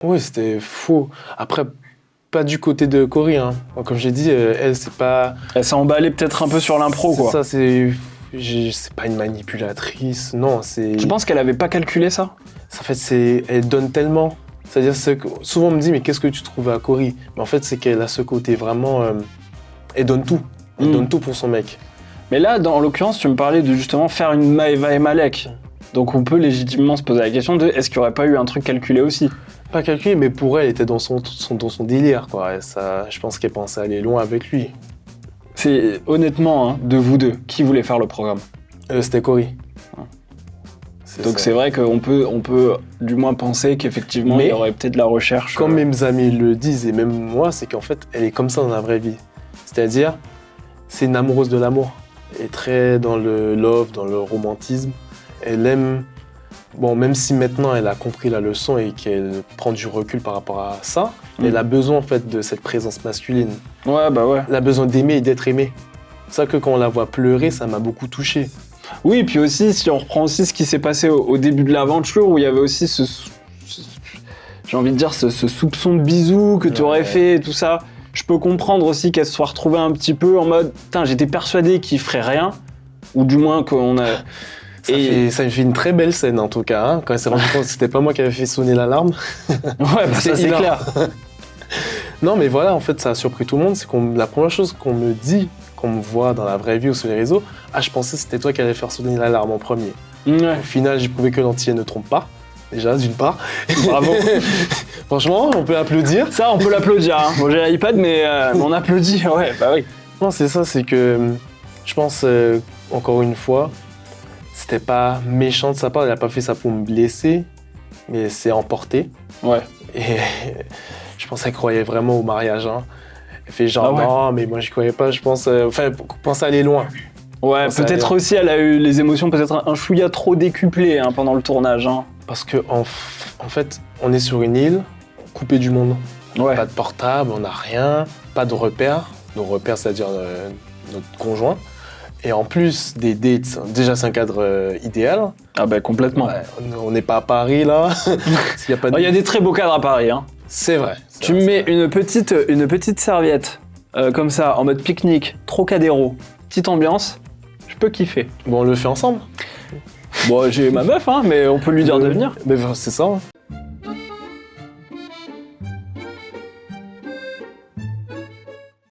Oui, c'était faux. Après, pas du côté de Cory, hein. Comme j'ai dit, elle, c'est pas... Elle s'est emballée peut-être un peu sur l'impro, quoi. C'est ça, c'est pas une manipulatrice, non, c'est... Tu penses qu'elle avait pas calculé ça? En fait, elle donne tellement. C'est-à-dire, souvent on me dit, mais qu'est-ce que tu trouves à Cory? Mais en fait, c'est qu'elle a ce côté vraiment... elle donne tout. Elle donne tout pour son mec. Mais là, en l'occurrence, tu me parlais de justement faire une Maëva et Malek. Donc on peut légitimement se poser la question de est-ce qu'il n'y aurait pas eu un truc calculé aussi? Pas calculé, mais pour elle, elle était dans son délire, quoi. Et ça, je pense qu'elle pensait aller loin avec lui. C'est honnêtement, hein, de vous deux, qui voulait faire le programme? C'était Cory. Donc c'est vrai qu'on peut du moins penser qu'effectivement il y aurait peut-être de la recherche. Comme mes amis le disent, et même moi, c'est qu'en fait, elle est comme ça dans la vraie vie. C'est-à-dire, c'est une amoureuse de l'amour. Elle est très dans le love, dans le romantisme. Elle aime... Bon, même si maintenant elle a compris la leçon et qu'elle prend du recul par rapport à ça, elle a besoin en fait de cette présence masculine. Ouais, bah ouais. Elle a besoin d'aimer et d'être aimée. C'est ça que quand on la voit pleurer, ça m'a beaucoup touché. Oui, et puis aussi, si on reprend aussi ce qui s'est passé au début de l'aventure, où il y avait aussi j'ai envie de dire, ce soupçon de bisou que tu aurais fait et tout ça, je peux comprendre aussi qu'elle se soit retrouvée un petit peu en mode « Putain, j'étais persuadé qu'il ferait rien », ou du moins qu'on a... Ça me fait une très belle scène en tout cas, hein, quand elle s'est rendue compte que c'était pas moi qui avais fait sonner l'alarme. Ouais, bah c'est clair. Non mais voilà, en fait ça a surpris tout le monde, c'est la première chose qu'on me dit, qu'on me voit dans la vraie vie ou sur les réseaux, je pensais que c'était toi qui allais faire sonner l'alarme en premier. Ouais. Au final, j'ai prouvé que l'antillais ne trompe pas, déjà d'une part. Bravo. Franchement, on peut applaudir. Ça, on peut l'applaudir. Hein. Bon, j'ai l'iPad, mais on applaudit, ouais, bah oui. Non, c'est ça, c'est que je pense, encore une fois, c'était pas méchant de sa part, elle a pas fait ça pour me blesser, mais elle s'est emportée. Ouais. Et je pense qu'elle croyait vraiment au mariage. Hein. Elle fait genre, non, mais moi je croyais pas, je pense, pense aller loin. Ouais, peut-être aussi, elle a eu les émotions peut-être un chouïa trop décuplées hein, pendant le tournage. Hein. Parce que en fait, on est sur une île, coupée du monde. Ouais. Pas de portable, on n'a rien, pas de repères. Nos repères, c'est-à-dire notre conjoint. Et en plus des dates, déjà c'est un cadre idéal. Ah bah complètement. Ouais, on n'est pas à Paris là. Il y a des très beaux cadres à Paris. Hein. C'est vrai. Tu me mets une petite serviette, comme ça, en mode pique-nique, Trocadéro, petite ambiance, je peux kiffer. Bon, on le fait ensemble. Bon, j'ai ma meuf, hein, mais on peut lui dire de venir. Mais c'est ça. Hein.